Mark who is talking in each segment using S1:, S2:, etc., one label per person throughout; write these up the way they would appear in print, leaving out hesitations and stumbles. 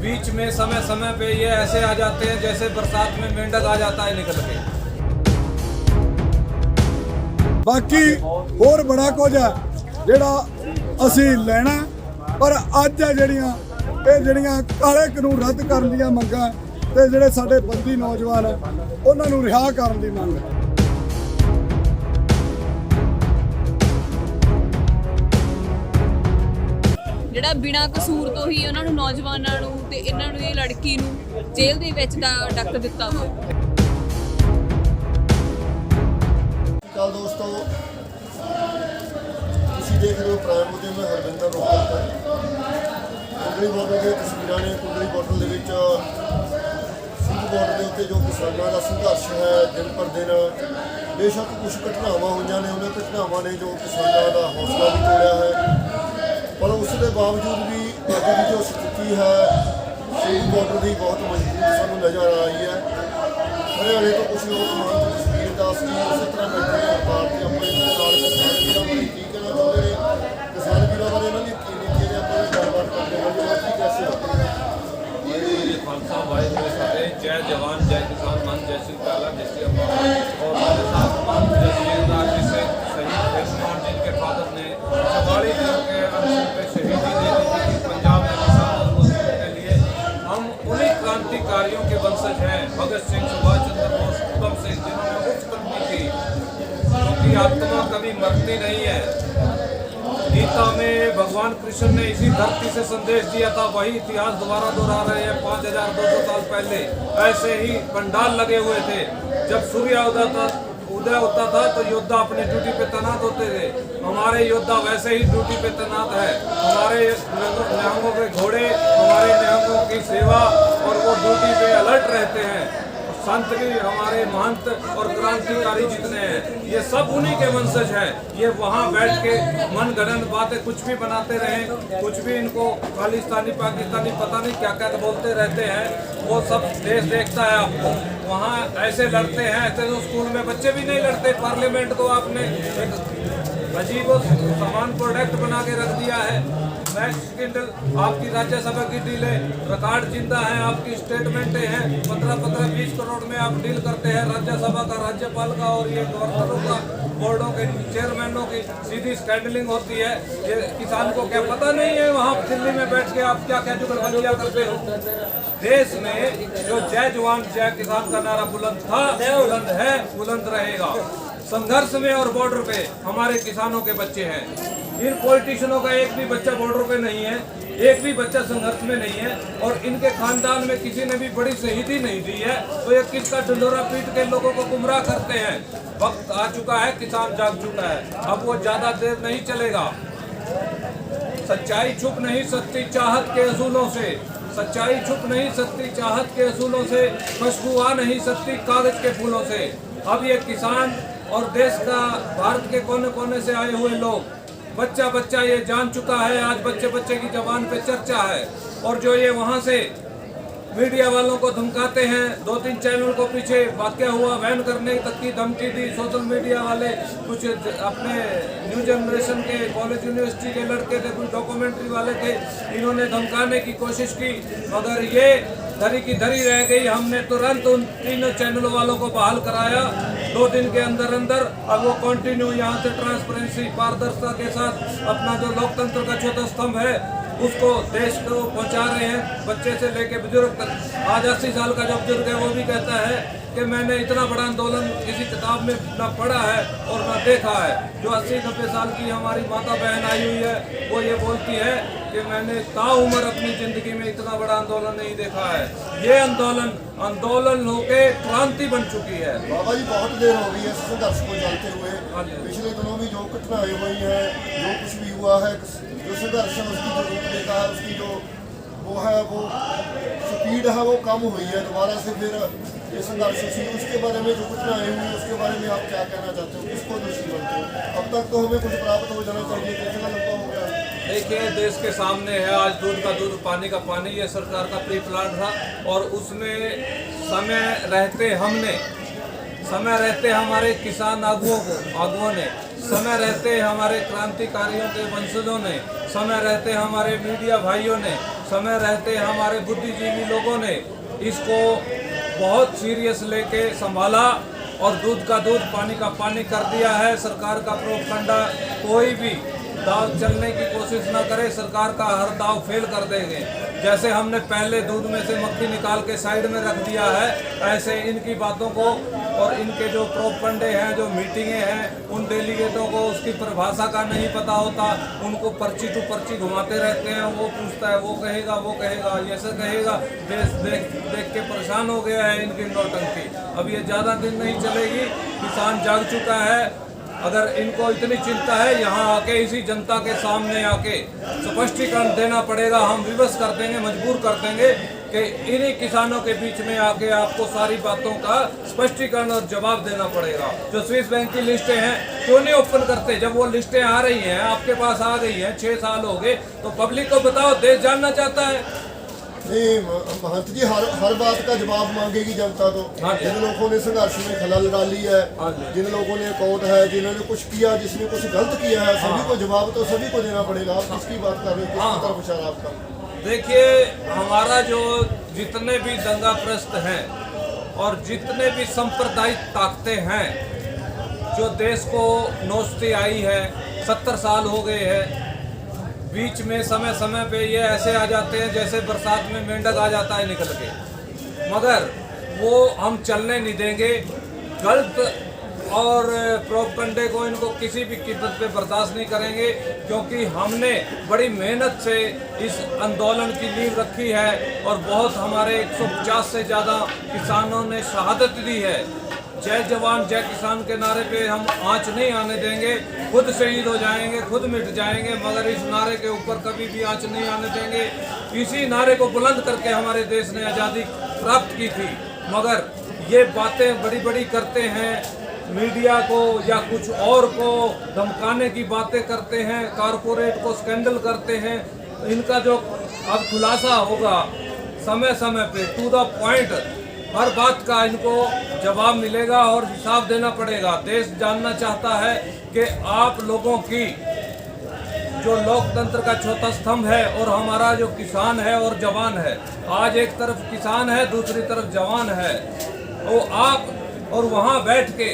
S1: बीच में समय समय पे ये ऐसे आ जाते हैं जैसे बरसात में मेंढक आ जाता है निकल के।
S2: बाकी होर बड़ा कुछ है ਜਿਹੜਾ ਅਸੀਂ ਲੈਣਾ, ਪਰ ਅੱਜ ਹੈ ਜਿਹੜੀਆਂ ਕਾਲੇ ਕਾਨੂੰਨ ਰੱਦ ਕਰਨ ਦੀਆਂ ਮੰਗਾਂ ਤੇ ਜਿਹੜੇ ਸਾਡੇ ਬੰਦੀ ਨੌਜਵਾਨ ਹੈ ਉਹਨਾਂ ਨੂੰ ਰਿਹਾ ਕਰਨ ਦੀ ਮੰਗ ਹੈ।
S3: ਜਿਹੜਾ ਬਿਨਾਂ ਕਸੂਰ ਤੋਂ ਹੀ ਉਹਨਾਂ ਨੂੰ ਨੌਜਵਾਨਾਂ ਨੂੰ ਤੇ ਇਹਨਾਂ ਨੂੰ ਇਹ ਲੜਕੀ ਨੂੰ ਜੇਲ੍ਹ ਦੇ ਵਿੱਚ ਡੱਕ ਦਿੱਤਾ ਵਾ।
S4: कल दोस्तों तुसीं देख रहे हो प्राइम उद्यम में हरविंदर रोहतक कुंडली बॉर्डर की तस्वीर ने। कुंडली बॉर्डर के सिंध बॉर्डर के उत्ते जो किसानों का संघर्ष है दिन पर दिन, बेशक कुछ घटनावां हुई ने, उन्होंने घटनावां ने जो किसानों का हौसला भी तोड़िया है, पर उसके बावजूद भी अज की जो स्थिति है सिंध बॉर्डर की बहुत मजबूत सानू नज़र आ रही है। हरियाणे तो कुछ लोग मान तस्वीर दास की उस तरह बैठे हैं पार्टी अपने किसान वीरों बारे की कहना चाहते हैं, किसान वीरों बारे इन्होंने की नीति है अपनी गलबात करते हैं जो बात कैसे होती है।
S1: खालसा भाई मेरे साथ हैं, जय जवान जय किसान मान जय श्री काला जय श्री अम्मा। और मेरे साथ मान जसवीर राजी से शहीद कुमार जिनके फादर ने 44 दिन के अवसर पे शहीदी दे दी थी पंजाब में किसान आंदोलन के लिए। हम उन्हीं क्रांतिकारियों के वंशज हैं, भगत सिंह, सुभाष चंद्र बोस, उधम सिंह, जिन्होंने उच्च पदवी की, क्योंकि आत्मा कभी मरती नहीं है। गीता में भगवान कृष्ण ने इसी धरती से संदेश दिया था, वही इतिहास दोबारा दोहरा रहे हैं 5200 साल पहले। ऐसे ही पंडाल लगे हुए थे, जब सूर्य उदय होता था तो योद्धा अपनी ड्यूटी पे तैनात होते थे। हमारे योद्धा वैसे ही ड्यूटी पे तैनात है। हमारे निहंगों के घोड़े, हमारे निहंगों की सेवा, और वो ड्यूटी पे अलर्ट रहते हैं। संत भी हमारे महंत और क्रांतिकारी जितने हैं ये सब उन्हीं के वंशज हैं। ये वहाँ बैठ के मन गढ़ंत बातें कुछ भी बनाते रहें, कुछ भी इनको खालिस्तानी पाकिस्तानी पता नहीं क्या क्या बोलते रहते हैं, वो सब देश देखता है आपको। वहाँ ऐसे लड़ते हैं, ऐसे तो स्कूल में बच्चे भी नहीं लड़ते। पार्लियामेंट को आपने एक अजीब सामान प्रोडक्ट बना के रख दिया है। आपकी राज्यसभा की डीलें रिकॉर्ड जिंदा है, आपकी स्टेटमेंटें हैं। 15-20 करोड़ में आप डील करते हैं राज्यसभा का, राज्यपाल का, और ये गवर्नरों का, बोर्डों के चेयरमैनों की सीधी स्कैंडलिंग होती है। ये किसान को क्या पता नहीं है वहाँ दिल्ली में बैठ के आप क्या क्या जुगलबंदियाँ करते हो। देश में जो जय जवान जय किसान का नारा बुलंद था, बुलंद है, बुलंद रहेगा। संघर्ष में और बॉर्डर पे हमारे किसानों के बच्चे हैं। इन पॉलिटिशियनों का एक भी बच्चा बॉर्डर पे नहीं है, एक भी बच्चा संघर्ष में नहीं है, और इनके खानदान में किसी ने भी बड़ी शहीदी नहीं दी है, तो ये किसका ढिंढोरा पीट के लोगों को गुमराह करते हैं। वक्त आ चुका है, किसान जाग चुका है, अब वो ज्यादा देर नहीं चलेगा। सच्चाई छुप नहीं सकती चाहत के असूलों से, सच्चाई छुप नहीं सकती चाहत के असूलों से, खुशबू आ नहीं सकती कागज के फूलों से। अब ये किसान और देश का, भारत के कोने कोने से आए हुए लोग, बच्चा बच्चा ये जान चुका है। आज बच्चे बच्चे की जबान पे चर्चा है। और जो ये वहाँ से मीडिया वालों को धमकाते हैं, 2-3 चैनल को पीछे वाक़या हुआ, बैन करने तक की धमकी दी। सोशल मीडिया वाले कुछ अपने न्यू जनरेशन के कॉलेज यूनिवर्सिटी के लड़के थे, कुछ डॉक्यूमेंट्री वाले थे, इन्होंने धमकाने की कोशिश की, मगर ये धरी की धरी रह गई। हमने तुरंत उन तीनों चैनलों वालों को बहाल कराया 2 दिन के अंदर अंदर। अब वो कंटिन्यू यहाँ से ट्रांसपेरेंसी, पारदर्शिता के साथ अपना जो लोकतंत्र का चौथा स्तंभ है उसको देश को पहुंचा रहे हैं, बच्चे से लेके बुजुर्ग तक। आज 80 साल का जो बुजुर्ग है वो भी कहता है कि मैंने इतना बड़ा आंदोलन किसी किताब में ना पढ़ा है और ना देखा है। जो 80-90 साल की हमारी माता बहन आई हुई है वो ये बोलती है कि मैंने ताउम्र अपनी जिंदगी में इतना बड़ा आंदोलन नहीं देखा है। ये आंदोलन होके क्रांति बन चुकी है।
S4: बाबा जी बहुत देर हो गई है संघर्ष को जानते हुए। पिछले दिनों भी जो घटनाएं हुई हैं, जो कुछ भी हुआ है, जो संघर्ष है उसकी जो रूपरेखा है, उसकी जो वो है, वो स्पीड है वो कम हुई है। दोबारा से फिर ये संघर्ष उसके बारे में जो घटनाएं हुई उसके बारे में आप क्या कहना चाहते हो, किसको दोषी बनते हो? अब तक तो हमें कुछ प्राप्त हो जाना चाहिए, कितना लंबा हो गया।
S1: देखिए, देश के सामने है, आज दूध का दूध पानी का पानी, ये सरकार का प्री प्लान था। और उसमें समय रहते हमारे किसान आगुओं ने, समय रहते हमारे क्रांतिकारियों के वंशजों ने, समय रहते हमारे मीडिया भाइयों ने, समय रहते हमारे बुद्धिजीवी लोगों ने इसको बहुत सीरियस लेके संभाला और दूध का दूध पानी का पानी कर दिया है। सरकार का प्रोपगंडा कोई भी दाव चलने की कोशिश न करे, सरकार का हर दाव फेल कर देंगे। जैसे हमने पहले दूध में से मक्खी निकाल के साइड में रख दिया है, ऐसे इनकी बातों को और इनके जो प्रोपगंडे हैं, जो मीटिंगें हैं, उन डेलीगेटों को उसकी परिभाषा का नहीं पता होता। उनको पर्ची टू पर्ची घुमाते रहते हैं। वो पूछता है, वो कहेगा, ये सब कहेगा। देश देख के परेशान हो गया है इनकी नौटंकी। अब ये ज़्यादा दिन नहीं चलेगी। किसान जाग चुका है। अगर इनको इतनी चिंता है, यहाँ आके इसी जनता के सामने आके स्पष्टीकरण देना पड़ेगा। हम विवश कर देंगे, मजबूर कर देंगे कि इन्हीं किसानों के बीच में आके आपको सारी बातों का स्पष्टीकरण और जवाब देना पड़ेगा। जो स्विस बैंक की लिस्टें हैं, क्यों नहीं ओपन करते? जब वो लिस्टें आ रही हैं, आपके पास आ गई हैं, 6 साल हो गए, तो पब्लिक को बताओ। देश जानना चाहता है।
S4: नहीं महंत जी, हर बात का जवाब मांगेगी जनता। तो जिन लोगों ने संघर्ष में खलल डाली है, जिन लोगों ने कौट है, जिन्होंने कुछ किया, जिसने कुछ गलत किया है, सभी को जवाब तो सभी को देना पड़ेगा। आप किसकी बात कर रहे हो? किस तरफ इशारा आपका?
S1: देखिए, हमारा जो जितने भी दंगाप्रस्त हैं और जितने भी सांप्रदायिक ताकतें हैं जो देश को नोचती आई है, 70 साल हो गए हैं। बीच में समय समय पे ये ऐसे आ जाते हैं जैसे बरसात में मेंढक आ जाता है निकल के, मगर वो हम चलने नहीं देंगे। गलत और प्रोपगंडे को इनको किसी भी कीमत पे बर्दाश्त नहीं करेंगे, क्योंकि हमने बड़ी मेहनत से इस आंदोलन की नींव रखी है और बहुत हमारे 150 से ज़्यादा किसानों ने शहादत दी है। जय जवान जय किसान के नारे पे हम आंच नहीं आने देंगे। खुद शहीद हो जाएंगे, खुद मिट जाएंगे, मगर इस नारे के ऊपर कभी भी आंच नहीं आने देंगे। इसी नारे को बुलंद करके हमारे देश ने आज़ादी प्राप्त की थी। मगर ये बातें बड़ी बड़ी करते हैं, मीडिया को या कुछ और को धमकाने की बातें करते हैं, कारपोरेट को स्कैंडल करते हैं। इनका जो अब खुलासा होगा समय समय पे, टू द पॉइंट, हर बात का इनको जवाब मिलेगा और हिसाब देना पड़ेगा। देश जानना चाहता है कि आप लोगों की जो लोकतंत्र का चौथा स्तंभ है और हमारा जो किसान है और जवान है, आज एक तरफ किसान है, दूसरी तरफ जवान है, वो आप और वहाँ बैठ के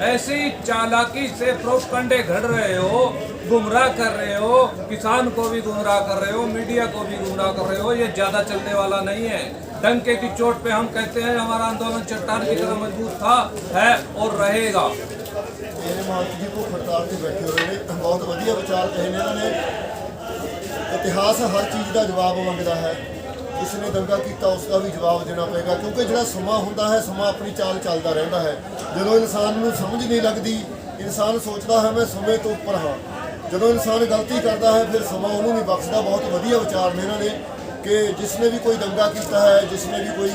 S1: ऐसी चालाकी से प्रोपगंडे घड़ रहे हो, गुमराह कर रहे हो, किसान को भी गुमराह कर रहे हो, मीडिया को भी गुमराह कर रहे हो। ये ज़्यादा चलने वाला नहीं है। डंके की चोट पे हम कहते हैं हमारा आंदोलन चट्टान की तरह मजबूत था, है और रहेगा।
S4: मेरे महंत जी को खड़ताल से बैठे हुए ने बहुत वधिया विचार कहे ने। इन्होंने इतिहास हर चीज़ का जवाब मंगता है। जिसने दंगा किया उसका भी जवाब देना पड़ेगा, क्योंकि जो समा होता है, समा अपनी चाल चलता रहता है। जो इंसान को समझ नहीं लगती, इंसान सोचता है मैं समय तो उपर हाँ। जो इंसान गलती करता है फिर समा उन्होंने नहीं बख्शदा। बहुत वधिया विचार ने इन्होंने कि जिसने भी कोई दंगा किया है, जिसने भी कोई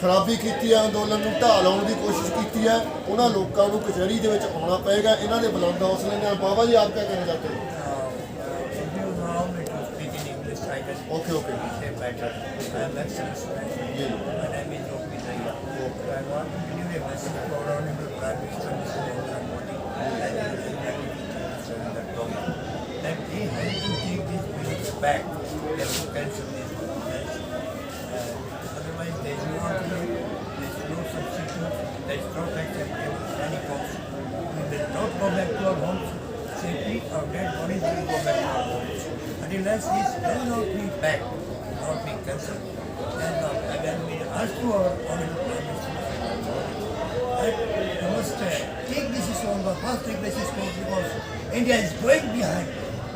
S4: खराबी की है, अंदोलन में ढाह लाने की कोशिश की है, उन्होंने लोगों को कचहरी के आना पएगा। इन्होंने बुलंद हौसले ने। बाबा जी, आप क्या कहना चाहते हैं? Okay okay
S5: back, they have to cancel these programs. Otherwise, there is no alternative, there is no substitute, there is no tax at any cost. We will not go back to our homes safely, our dead bodies will go back to our homes. Unless this will not be back, not be cancelled, then we ask to our honorable Prime Minister that we must take this issue on the fast track basis because India is going behind.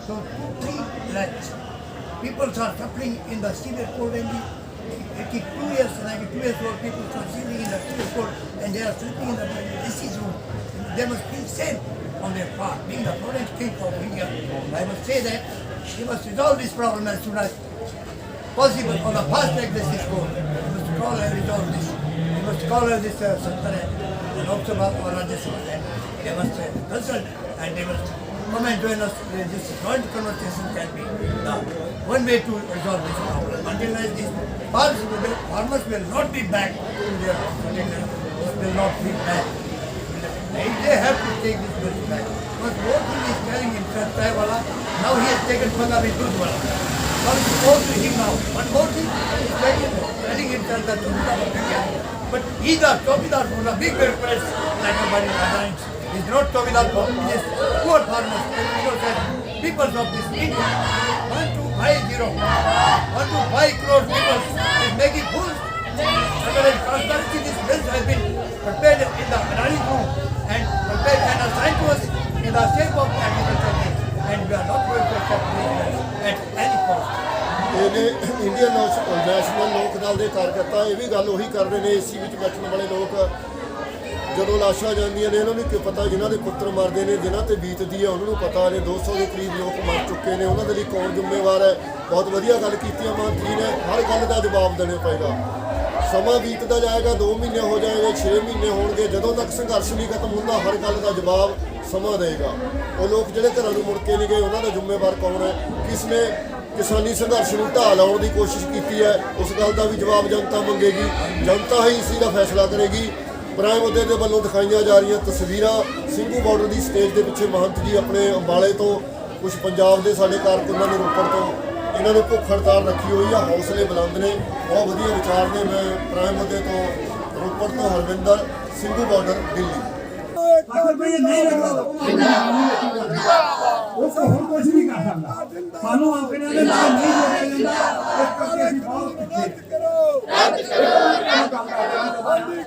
S5: So 2-3 lakhs people are suffering in the severe cold, and the 82 years, 92 years old people are sitting in the severe cold and they are sleeping in the AC room. They must feel safe on their part, being the foreign king of India. I must say that we must resolve this problem as soon as possible on a fast track basis. We must call and resolve this. We must call this Sultan and Lok Sabha or Rajya Sabha, and they must consult and they must come and join us. This joint conversation can be done. One way to resolve this problem. Until these farmers will not be back to their will not be back. They have to take this bill back. Because both he is carrying himself Chai Wala, now he has taken Punjabi Dudh Wala. Well, it's all to him now. One more thing, he's telling himself that Chowkidar of India. But either Chowkidar from the big press like nobody headlines. He's not Chowkidar from this poor farmers. People of this India. 1,250 crore people is making fools. Otherwise, transparency, these bills have been prepared in the Adani room and prepared and assigned to us in the shape of agriculture bill. And we are not going to accept this at any cost.
S4: ਇਹਨੇ Indian national ਲੋਕ ਦਲ ਦੇ ਕਾਰਕਰਤਾ ਇਹ ਵੀ ਗੱਲ ਉਹੀ ਕਰਦੇ ਨੇ AC ਵਿੱਚ ਬੈਠਣ ਵਾਲੇ ਲੋਕ ਜਦੋਂ ਲਾਸ਼ਾਂ ਜਾਂਦੀਆਂ ਨੇ ਇਹਨਾਂ ਨੂੰ ਕੀ ਪਤਾ ਜਿਨ੍ਹਾਂ ਦੇ ਪੁੱਤਰ ਮਰਦੇ ਨੇ ਜਿਨ੍ਹਾਂ ਤੇ ਬੀਤਦੀ ਹੈ ਉਹਨਾਂ ਨੂੰ ਪਤਾ ਨੇ 200 ਦੇ ਕਰੀਬ ਲੋਕ ਮਰ ਚੁੱਕੇ ਨੇ ਉਹਨਾਂ ਦੇ ਲਈ ਕੌਣ ਜ਼ਿੰਮੇਵਾਰ ਹੈ। ਬਹੁਤ ਵਧੀਆ ਗੱਲ ਕੀਤੀ ਹੈ ਮੰਤਰੀ ਨੇ, ਹਰ ਗੱਲ ਦਾ ਜਵਾਬ ਦੇਣਾ ਪਏਗਾ। ਸਮਾਂ ਬੀਤਦਾ ਜਾਏਗਾ, 2 ਮਹੀਨੇ ਹੋ ਜਾਣਗੇ, 6 ਮਹੀਨੇ ਹੋਣਗੇ, ਜਦੋਂ ਤੱਕ ਸੰਘਰਸ਼ ਨਹੀਂ ਖਤਮ ਹੁੰਦਾ ਹਰ ਗੱਲ ਦਾ ਜਵਾਬ ਸਮਾਂ ਦੇਗਾ। ਉਹ ਲੋਕ ਜਿਹੜੇ ਘਰਾਂ ਨੂੰ ਮੁੜ ਕੇ ਨਹੀਂ ਗਏ ਉਹਨਾਂ ਦਾ ਜ਼ਿੰਮੇਵਾਰ ਕੌਣ ਹੈ? ਕਿਸ ਨੇ ਕਿਸਾਨੀ ਸੰਘਰਸ਼ ਨੂੰ ਢਾਹ ਲਾਉਣ ਦੀ ਕੋਸ਼ਿਸ਼ ਕੀਤੀ ਹੈ? ਉਸ ਗੱਲ ਦਾ ਵੀ ਜਵਾਬ ਜਨਤਾ ਮੰਗੇਗੀ। ਜਨਤਾ ਹੀ ਇਸ ਦਾ ਫੈਸਲਾ ਕਰੇਗੀ। ਪ੍ਰਾਈਮ ਮੁੱਦੇ ਦੇ ਵੱਲੋਂ ਦਿਖਾਈਆਂ ਜਾ ਰਹੀਆਂ ਤਸਵੀਰਾਂ ਸਿੰਘੂ ਬਾਰਡਰ ਦੀ ਸਟੇਜ ਦੇ ਪਿੱਛੇ ਮਹੰਤ ਜੀ ਆਪਣੇ ਅੰਬਾਲੇ ਤੋਂ, ਕੁਝ ਪੰਜਾਬ ਦੇ ਸਾਡੇ ਕਾਰਕੁਨਾਂ ਨੇ ਰੋਪੜ ਤੋਂ, ਇਹਨਾਂ ਨੇ ਭੁੱਖ ਹੜਤਾਲ ਰੱਖੀ ਹੋਈ ਆ। ਹੌਸਲੇ ਬੁਲੰਦ ਨੇ, ਬਹੁਤ ਵਧੀਆ ਵਿਚਾਰ ਨੇ। ਮੈਂ ਪ੍ਰਾਈਮ ਮੁੱਦੇ ਤੋਂ ਰੋਪੜ ਤੋਂ ਹਰਵਿੰਦਰ, ਸਿੰਘੂ ਬਾਰਡਰ, ਦਿੱਲੀ।
S6: ਉਹ ਤਾਂ ਹੋਰ ਕੁਝ ਨਹੀਂ ਕਰ ਸਕਦਾ। ਸਾਨੂੰ ਆਪਣੇ ਦੇ ਨਾਲ ਨਹੀਂ ਜੋੜਿਆ ਜਾਂਦਾ, ਇਸ ਕਰਕੇ ਅਸੀਂ ਬਹੁਤ ਪਿੱਛੇ।
S2: ਰੱਦ ਕਰੋ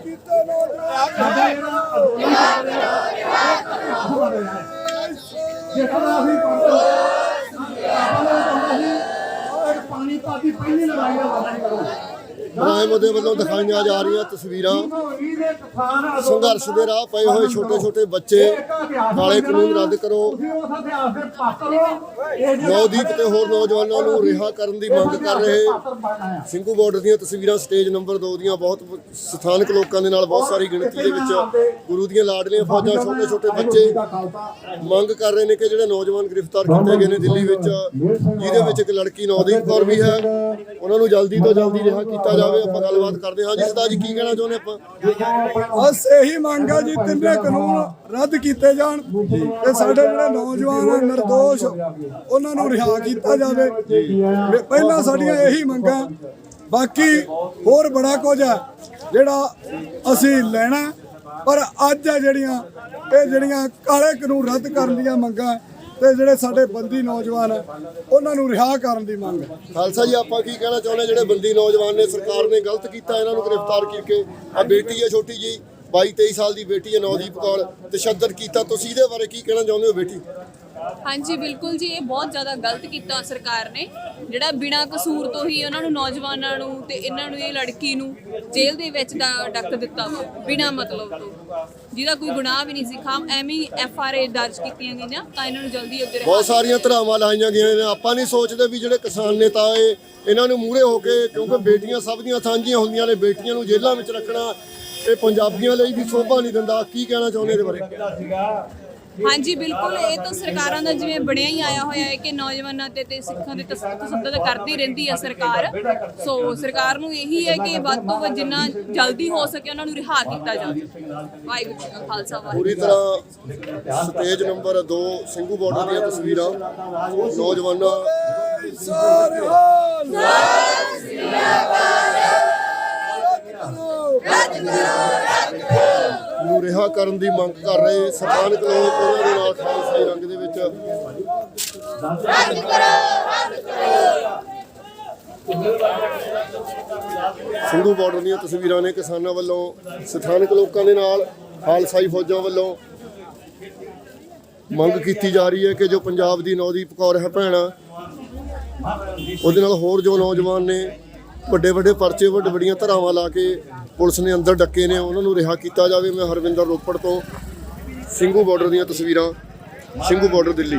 S2: ਕੀਤਾ
S6: ਸਾਡਾ ਜਿਹੜਾ ਜਿਹੜਾ ਅਸੀਂ ਪਾਣੀ ਪਾਤੀ ਪਹਿਲੀ ਲੜਾਈ ਦਾ ਵਾਅਦਾ ਕਰੋ।
S4: ਪ੍ਰਾਈਮ ਮੁੱਦੇ ਵੱਲੋਂ ਦਿਖਾਈਆਂ ਜਾ ਰਹੀਆਂ ਤਸਵੀਰਾਂ ਸੰਘਰਸ਼ ਦੇ ਰਾਹ ਪਏ ਹੋਏ ਛੋਟੇ ਛੋਟੇ ਬੱਚੇ। ਕਾਲੇ ਕਾਨੂੰਨ ਰੱਦ ਕਰੋ। ਨੌਦੀਪ ਤੇ ਹੋਰ ਨੌਜਵਾਨਾਂ ਨੂੰ ਰਿਹਾ ਕਰਨ ਦੀ ਮੰਗ ਕਰ ਰਹੇ ਸਿੰਘੂ ਬਾਰਡਰ ਦੀਆਂ ਤਸਵੀਰਾਂ ਸਟੇਜ ਨੰਬਰ 2 ਦੀਆਂ। ਬਹੁਤ ਸਥਾਨਕ ਲੋਕਾਂ ਦੇ ਨਾਲ ਬਹੁਤ ਸਾਰੀ ਗਿਣਤੀ ਦੇ ਵਿੱਚ ਗੁਰੂ ਦੀਆਂ ਲਾਡਲੀਆਂ ਫੌਜਾਂ, ਛੋਟੇ ਛੋਟੇ ਬੱਚੇ ਮੰਗ ਕਰ ਰਹੇ ਨੇ ਕਿ ਜਿਹੜੇ ਨੌਜਵਾਨ ਗ੍ਰਿਫਤਾਰ ਕੀਤੇ ਗਏ ਨੇ ਦਿੱਲੀ ਵਿੱਚ, ਜਿਹਦੇ ਵਿੱਚ ਇੱਕ ਲੜਕੀ ਨੌਦੀਪ ਕੌਰ ਵੀ ਹੈ, ਉਹਨਾਂ ਨੂੰ ਜਲਦੀ ਤੋਂ ਜਲਦੀ ਰਿਹਾ ਕੀਤਾ ਜਾਵੇ। ਆਪਾਂ ਗੱਲਬਾਤ ਕਰਦੇ ਹਾਂ ਜੀ। ਸਰਦਾਰ ਜੀ ਕੀ ਕਹਿਣਾ ਚਾਹੁੰਦੇ ਆਪਾਂ?
S2: ਬਸ ਇਹੀ ਮੰਗ ਹੈ ਜੀ, ਤਿੰਨੇ ਕਾਨੂੰਨ ਰੱਦ ਕੀਤੇ ਜਾਣ ਤੇ ਸਾਡੇ ਜਿਹੜੇ ਨੌਜਵਾਨ ਆ ਨਿਰਦੋਸ਼ ਉਹਨਾਂ ਨੂੰ ਰਿਹਾ ਕੀਤਾ ਜਾਵੇ। ਪਹਿਲਾਂ ਸਾਡੀਆਂ ਇਹੀ ਮੰਗਾਂ, ਬਾਕੀ ਹੋਰ ਬੜਾ ਕੁਝ ਹੈ ਜਿਹੜਾ ਅਸੀਂ ਲੈਣਾ, ਪਰ ਅੱਜ ਹੈ ਜਿਹੜੀਆਂ ਕਾਲੇ ਕਾਨੂੰਨ ਰੱਦ ਕਰਨ ਦੀਆਂ ਮੰਗਾਂ ਤੇ ਜਿਹੜੇ ਸਾਡੇ ਬੰਦੀ ਨੌਜਵਾਨ ਆ ਉਹਨਾਂ ਨੂੰ ਰਿਹਾ ਕਰਨ ਦੀ ਮੰਗ ਹੈ।
S4: ਖਾਲਸਾ ਜੀ ਆਪਾਂ ਕੀ ਕਹਿਣਾ ਚਾਹੁੰਦੇ? ਜਿਹੜੇ ਬੰਦੀ ਨੌਜਵਾਨ ਨੇ, ਸਰਕਾਰ ਨੇ ਗਲਤ ਕੀਤਾ, ਇਹਨਾਂ ਨੂੰ ਗ੍ਰਿਫਤਾਰ ਕਰਕੇ ਆ ਬੇਟੀ ਹੈ ਛੋਟੀ ਜੀ 22-23 ਸਾਲ ਦੀ ਬੇਟੀ ਹੈ ਨੌਦੀਪ ਕੌਰ, ਤਸ਼ੱਦਦ ਕੀਤਾ, ਤੁਸੀਂ ਇਹਦੇ ਬਾਰੇ ਕੀ ਕਹਿਣਾ ਚਾਹੁੰਦੇ ਹੋ ਬੇਟੀ?
S3: ਹਾਂਜੀ ਬਿਲਕੁਲ ਜੀ, ਇਹ ਬਹੁਤ ਜ਼ਿਆਦਾ ਗਲਤ ਕੀਤਾ ਸਰਕਾਰ ਨੇ, ਜਿਹੜਾ ਬਿਨਾਂ ਕਸੂਰ ਤੋਂ ਹੀ ਉਹਨਾਂ ਨੂੰ, ਨੌਜਵਾਨਾਂ ਨੂੰ ਤੇ ਇਹਨਾਂ ਨੂੰ, ਇਹ ਲੜਕੀ ਨੂੰ ਜੇਲ੍ਹ ਦੇ ਵਿੱਚ ਡੱਕ ਦਿੱਤਾ ਵਾ ਬਿਨਾਂ ਮਤਲਬ ਤੋਂ, ਜਿਹਦਾ ਕੋਈ ਗੁਨਾਹ ਵੀ ਨਹੀਂ ਸੀ। ਐਵੇਂ FRA ਦਰਜ ਕੀਤੀਆਂ ਗਈਆਂ ਤਾਂ ਇਹਨਾਂ ਨੂੰ ਜਲਦੀ ਅੱਗੇ
S4: ਬਹੁਤ ਸਾਰੀਆਂ ਧਰਾਵਾਂ ਲਾਈਆਂ ਗਈਆਂ ਨੇ। ਆਪਾਂ ਨਹੀਂ ਸੋਚਦੇ ਵੀ ਜਿਹੜੇ ਕਿਸਾਨ ਨੇਤਾ ਇਹਨਾਂ ਨੂੰ ਮੂਹਰੇ ਹੋ ਕੇ, ਕਿਉਂਕਿ ਬੇਟੀਆਂ ਸਭ ਦੀਆਂ ਸਾਂਝੀਆਂ ਹੁੰਦੀਆਂ ਨੇ, ਬੇਟੀਆਂ ਨੂੰ ਜੇਲ੍ਹਾਂ ਵਿੱਚ ਰੱਖਣਾ ਇਹ ਪੰਜਾਬੀਆਂ ਲਈ ਵੀ ਸ਼ੋਭਾ ਨਹੀਂ ਦਿੰਦਾ। ਕੀ ਕਹਿਣਾ ਚਾਹੁੰਦੇ ਇਹਦੇ ਬਾਰੇ?
S3: ਹਾਂਜੀ ਬਿਲਕੁਲ, ਇਹ ਤਾਂ ਸਰਕਾਰਾਂ ਦਾ ਜਿਵੇਂ ਬਣਿਆ ਹੀ ਆਇਆ ਹੋਇਆ ਹੈ ਕਿ ਨੌਜਵਾਨਾਂ ਤੇ ਸਿੱਖਾਂ ਦੇ ਤਸ਼ੱਦਦ ਕਰਦੀ ਰਹਿੰਦੀ ਹੈ ਸਰਕਾਰ। ਸੋ ਸਰਕਾਰ ਨੂੰ ਇਹੀ ਹੈ ਕਿ ਵੱਧ ਤੋਂ ਵੱਧ ਜਿੰਨਾ ਜਲਦੀ ਹੋ ਸਕੇ ਉਹਨਾਂ ਨੂੰ ਰਿਹਾ ਕੀਤਾ ਜਾਵੇ। ਵਾਹਿਗੁਰੂ ਜੀ ਕਾ ਖਾਲਸਾ ਵਾਹਿਗੁਰੂ।
S4: ਪੂਰੀ ਤਰ੍ਹਾਂ ਸਟੇਜ ਨੰਬਰ 2 ਸਿੰਘੂ ਬਾਰਡਰ ਦੀਆਂ ਤਸਵੀਰਾਂ ਨੌਜਵਾਨਾਂ ਨੂੰ ਰਿਹਾ ਕਰਨ ਦੀ ਮੰਗ ਕਰ ਰਹੇ ਸਥਾਨਕ ਲੋਕ, ਉਹਨਾਂ ਦੇ ਨਾਲ ਖਾਲਸਾਈ ਰੰਗ ਦੇ ਵਿੱਚ ਸਿੰਘੂ ਬਾਰਡਰ ਦੀਆਂ ਤਸਵੀਰਾਂ ਨੇ ਕਿਸਾਨਾਂ ਵੱਲੋਂ, ਸਥਾਨਕ ਲੋਕਾਂ ਦੇ ਨਾਲ ਖਾਲਸਾਈ ਫੌਜਾਂ ਵੱਲੋਂ ਮੰਗ ਕੀਤੀ ਜਾ ਰਹੀ ਹੈ ਕਿ ਜੋ ਪੰਜਾਬ ਦੀ ਨੌਦੀਪ ਕੌਰ ਹੈ ਭੈਣ, ਉਹਦੇ ਨਾਲ ਹੋਰ ਜੋ ਨੌਜਵਾਨ ਨੇ ਵੱਡੇ ਵੱਡੇ ਪਰਚੇ, ਵੱਡੀਆਂ ਧਾਰਾਵਾਂ ਲਾ ਕੇ ਪੁਲਿਸ ਨੇ ਅੰਦਰ ਡੱਕੇ ਨੇ, ਉਹਨਾਂ ਨੂੰ ਰਿਹਾ ਕੀਤਾ ਜਾਵੇ। ਮੈਂ ਹਰਵਿੰਦਰ, ਰੋਪੜ ਤੋਂ। ਸਿੰਘੂ ਬਾਰਡਰ ਦੀਆਂ ਤਸਵੀਰਾਂ, ਸਿੰਘੂ ਬਾਰਡਰ, ਦਿੱਲੀ।